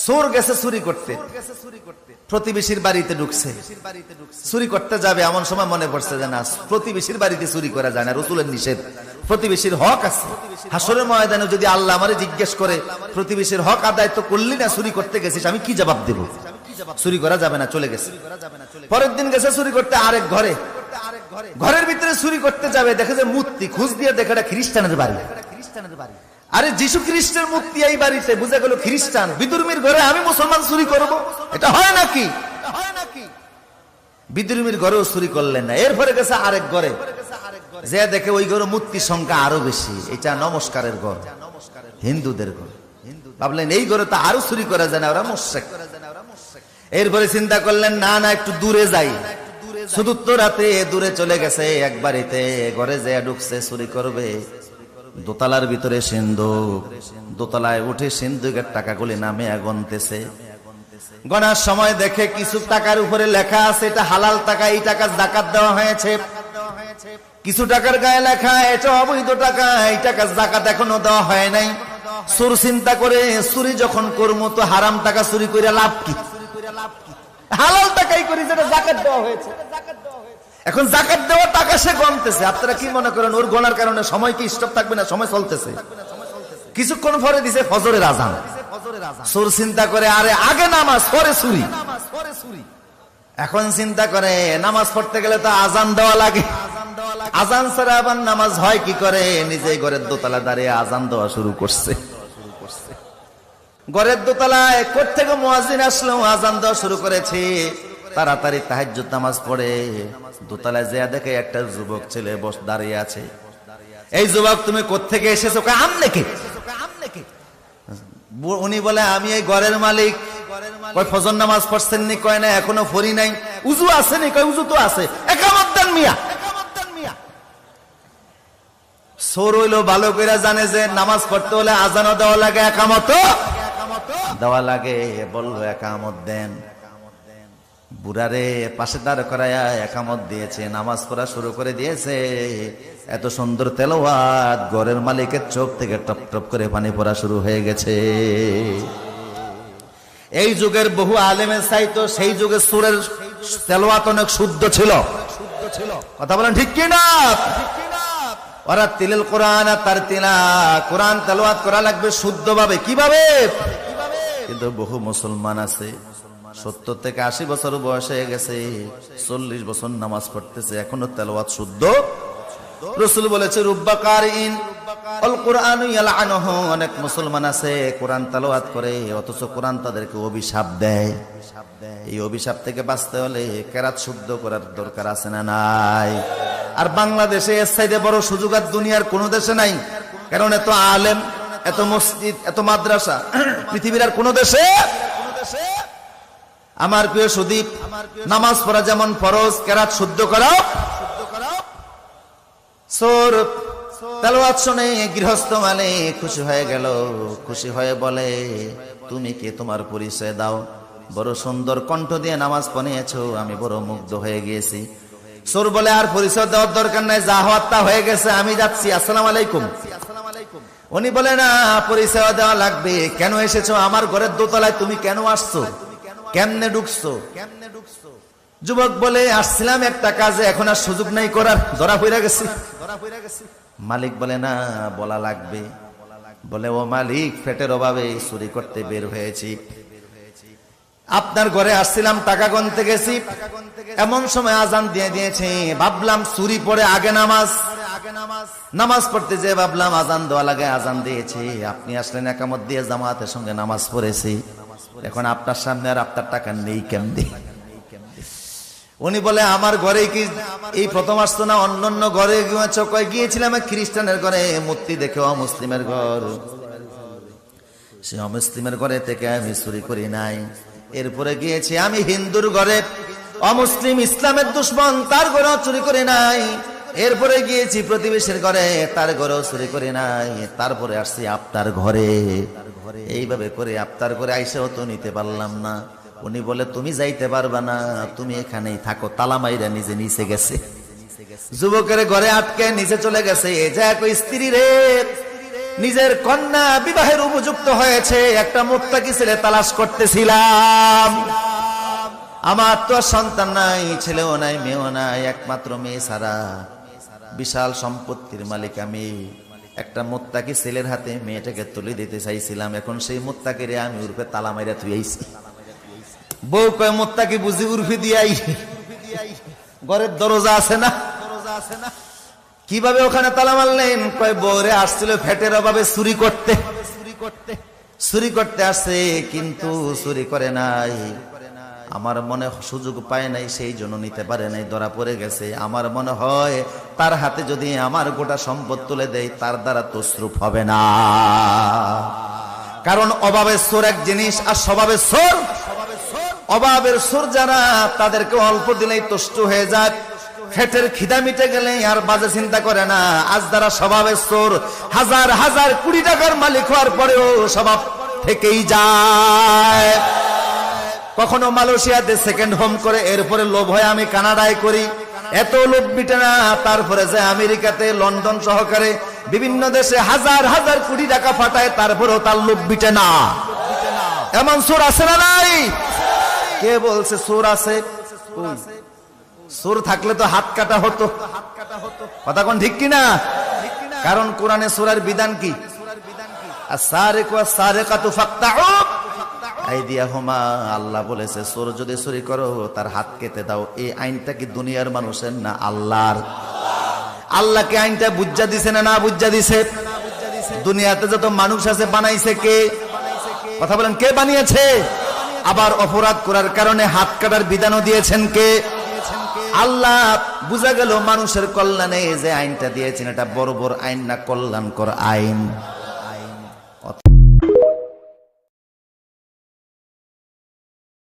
চোর গেছে চুরি করতে, প্রতিবেশীর বাড়িতে ঢুকছে, চুরি করতে যাবে, এমন সময় মনে পড়ছে যে না, প্রতিবেশীর বাড়িতে চুরি করা যায় না, রাসূলের নিষেধ, প্রতিবেশীর হক আছে। হাসরের ময়দানে যদি আল্লাহ আমারে জিজ্ঞেস করে প্রতিবেশীর হক আদায় তো করলি না, চুরি করতে গেছিস, আমি কি জবাব দেব? চুরি করা যাবে না, চলে গেছে। পরের দিন গেছে চুরি করতে আরেক ঘরে, ঘরের ভিতরে চুরি করতে যাবে, দেখে যে মূর্তি, খোঁজ দিয়ে দেখে এটা খ্রিস্টানের বাড়ি। আরে যিশু খ্রিস্টের মূর্তি এই বাড়িতে, বুঝে গেল খ্রিস্টান, বিদুর্মীর ঘরে আমি মুসলমান চুরি করব, এটা হয় নাকি? বিদুর্মীর ঘরেও চুরি করলেন না। এরপরে গেছে আরেক ঘরে, যে দেখে ওই ঘরে মূর্তির সংখ্যা আরো বেশি, এটা নমস্কারের ঘর, হিন্দুদের ঘর। ভাবলেন এই ঘরে তো আরো চুরি করা যায় না, ওরা মুশরিক। এরপরে চিন্তা করলেন না না, একটু দূরে যাই। চতুর্থ রাতে দূরে চলে গেছে এক বাড়িতে, ঘরে যে ঢুকছে চুরি করবে, দোতলার ভিতরে সিন্ধুক, দোতলায় উঠে সিন্ধুকের টাকাগুলি নামে গনতেছে। গনার সময় দেখে কিছু টাকার উপরে লেখা আছে এটা হালাল টাকা, এই টাকা যাকাত দেওয়া হয়েছে। কিছু টাকার গায়ে লেখা এটা অবৈধ টাকা, এই টাকা যাকাত এখনো দেওয়া হয় নাই। চোর চিন্তা করে চুরি যখন করবো তো হারাম টাকা চুরি করে লাভ কি, হালাল টাকাই করি যেটা যাকাত দেওয়া হয়েছে। এখন যাকাত দেওয়া টাকা সে গনতেছে। আপনারা কি মনে করেন ওর গনার কারণে সময় কি স্টপ থাকবে না? সময় চলতেছে। কিছুক্ষণ পরে দিছে ফজরের আজান। চোর চিন্তা করে আরে আগে নামাজ পরে চুরি। এখন চিন্তা করে নামাজ পড়তে গেলে তো আজান দেওয়া লাগে, আজান ছাড়া আবার নামাজ হয় কি করে? নিজেই ঘরের দোতলা দাঁড়িয়ে আজান দেওয়া শুরু করছে। ঘরের দোতলায় কোত্থেকে মুয়াজ্জিন আসলো, আজান দেওয়া শুরু করেছে। তাড়াতাড়ি তাহাজ্জুদ নামাজ পড়ে দোতলায় যেয়ে দেখে একটা যুবক ছেলে দাঁড়িয়ে আছে। এই যুবক তুমি কোত্থেকে এসেছো? আমনে কে? উনি বলে আমি এই ঘরের মালিক। কয় ফজর নামাজ পড়ছেন নি? কয় না এখনো পড়ি নাই। উযু আছে নি? কয় উযু তো আছে। একামত দেন মিয়া। চোর হইলো ভালো করে জানে যে নামাজ পড়তে হলে আজানও দেওয়া লাগে, একামতও দেওয়া লাগে। বললো একামত দেন। বুড়ারে পাশে দাঁড় করায়া একামত দিয়েছে, নামাজ পড়া শুরু করে দিয়েছে। এত সুন্দর তেলাওয়াত, ঘরের মালিকের চোখ থেকে টপ টপ করে পানি পড়া শুরু হয়ে গেছে। এই যুগের বহু আলেমের চাইতো সেই যুগে সুরের তেলাওয়াত অনেক শুদ্ধ ছিল। কথা বলেন ঠিক কি না? ওরা তিলেল কোরআন তার তিলা, কোরআন তেলাওয়াত করা লাগবে শুদ্ধভাবে। কিভাবে? কিন্তু বহু মুসলমান আছে 70 থেকে 80 বছর বয়স হয়ে গেছে, 40 বছর নামাজ পড়তেছে, এখনো তেলাওয়াত শুদ্ধ। রাসূল বলেছে রুব্বা কারিন আল কুরআন ইয়ালআনুহু, অনেক মুসলমান আছে কোরআন তেলাওয়াত করে অথচ কোরআন তাদেরকে অভিশাপ দেয়। এই অভিশাপ থেকে বাঁচতে হলে কেরাত শুদ্ধ করার দরকার আছে না নাই? আর বাংলাদেশে এর চাইতে বড় সুযোগ আর দুনিয়ার কোন দেশে নাই। কারণ এত আলেম, এত মসজিদ, এত মাদ্রাসা পৃথিবীর আর কোন দেশে। আমার প্রিয় সুদীপ, নামাজ পড়া যেমন ফরজ, কেরাত শুদ্ধ করাও। চোর তেলাওয়াত শুনে গৃহস্থ মানে খুশি হয়ে গেল, খুশি হয়ে বলে তুমি কে, তোমার পরিচয় দাও। বড় সুন্দর কণ্ঠ দিয়ে নামাজ পড়িয়েছো, আমি বড় মুগ্ধ হয়ে গিয়েছি। চোর বলে আর পরিচয় দেওয়ার দরকার নাই, যা হওয়ার তা হয়ে গেছে, আমি যাচ্ছি, আসসালামু আলাইকুম। উনি বলে না, পরিচয় দেওয়া লাগবে। কেন এসেছো আমার ঘরের দোতলায়? তুমি কেন আসছো? কেমনে ঢুকছো? যুবক বলে আসছিলাম একটা কাজে, এখন আর সুযোগ নাই করার, ধরা পড়ে গেছি। মালিক বলে না, বলা লাগবে। বলে ও মালিক, পেটের অভাবে চুরি করতে বের হয়েছি, আপনার ঘরে আসছিলাম, টাকা গুনতে গেছি, এমন সময় আজান দিয়ে দিয়েছে। ভাবলাম চুরি পড়ে আগে নামাজ, নামাজ পড়তে যে ভাবলাম আজান দেওয়া লাগে, আজান দিয়েছে। আপনি আসলেন, একামত দিয়ে জামাতের সঙ্গে নামাজ পড়েছি। এখন আপনার সামনে আর আপনার টাকা নেই কেমনে? উনি বলে আমার ঘরে কি এই প্রথম আসতো না? অন্যান্য ঘরে গিয়েছিলাম, খ্রিস্টানের ঘরে মূর্তি দেখে অমুসলিমের ঘর, সে অমুসলিমের ঘরে থেকে আমি চুরি করি নাই। এরপরে গিয়েছি আমি হিন্দুর ঘরে, অমুসলিম ইসলামের দুশ্মন, তার ঘরেও চুরি করি নাই। এরপরে গিয়েছি প্রতিবেশীর ঘরে, তার ঘরেও চুরি করি নাই। তারপরে আসছি আপনার ঘরে। এইভাবে করে আপনার ঘরে আইসাও তো নিতে পারলাম না। উনি বলে তুমি যাইতে পারবা না, তুমি এখানেই থাকো। তালা মাইরা নিজে নিচে গেছে, যুবকের ঘরে আটকে নিচে চলে গেছে। যা কই স্ত্রী রে, নিজের কন্যা বিবাহের উপযুক্ত হয়েছে, একটা মুত্তাকি ছেলে তালাশ করতেছিলাম। আমার তো আর সন্তান নাই, ছেলেও নাই, মেয়েও নাই, একমাত্র মেয়ে ছাড়া। বিশাল সম্পত্তির মালিক আমি। একটা মুত্তাকি ছেলের হাতে মেয়েটাকে তুলে দিতে চাইছিলাম। এখন সেই মুত্তাকিরে আমি উর্ফে তালা মাইরা থুইছি। বউ কয় মুত্তাকি বুঝি উর্ফি দিয়াই, ঘরের দরজা আছে না? কিভাবে ওখানে তালা মারলেন? কয় বউরে আসছিল ফ্যাটের অভাবে চুরি করতে। চুরি করতে আসছে, কিন্তু চুরি করে নাই। আমার মনে সুযোগ পায় নাই, সেই জন্য নিতে পারে নাই, ধরা পড়ে গেছে। আমার মনে হয় তার হাতে যদি আমার গোটা সম্পদ তুলে দেয়, তার দ্বারা তসরুফ হবে না। কারণ অভাবের সোর এক জিনিস, আর স্বভাবের সোর। অভাবের সোর যারা, তাদেরকে অল্প দিলেই তুষ্ট হয়ে যায়। ফেটের খিদা মিটে গেলে আর বাজে চিন্তা করে না। আজ যারা স্বভাবের সোর, হাজার হাজার কোটি টাকার মালিক হওয়ার পরেও স্বভাব থেকেই যায়। কখনো মালয়েশিয়াতে সেকেন্ড হোম করে, এরপরে লোভ হয় আমি কানাডায় করি। এত লোভ মিটে না, তারপরে যে আমেরিকাতে, লন্ডন সহকারে বিভিন্ন দেশে হাজার হাজার কোটি টাকা ফাটায়, তারপরেও তার লোভ মিটে না। এমন সুর আছে না নাই? কে বলছে সুর আছে? সুর থাকলে তো হাত কাটা হতো। কথা কোন ঠিক কিনা? কারণ কোরআনে সূরার বিধান কি? আস-সারিকু ওয়াস-সারিকাতু ফাকতাউ আইদিয়াহুমা। আল্লাহ বলেছে চোর যদি চুরি করো তার হাত কেটে দাও। এই আইনটা কি দুনিয়ার মানুষের না আল্লাহর? আল্লাহকে আইনটা বুঝা দিছে না? না বুঝা দিছে। দুনিয়াতে যত মানুষ আছে বানাইছে কে? কথা বলেন, কে বানিয়েছে? আবার অপরাধ করার কারণে হাত কাটার বিধানও দিয়েছেন কে? আল্লাহ। বুঝা গেল মানুষের কল্যাণে যে আইনটা দিয়েছেন, এটা বড় বড় আইন না, কল্যাণকর আইন।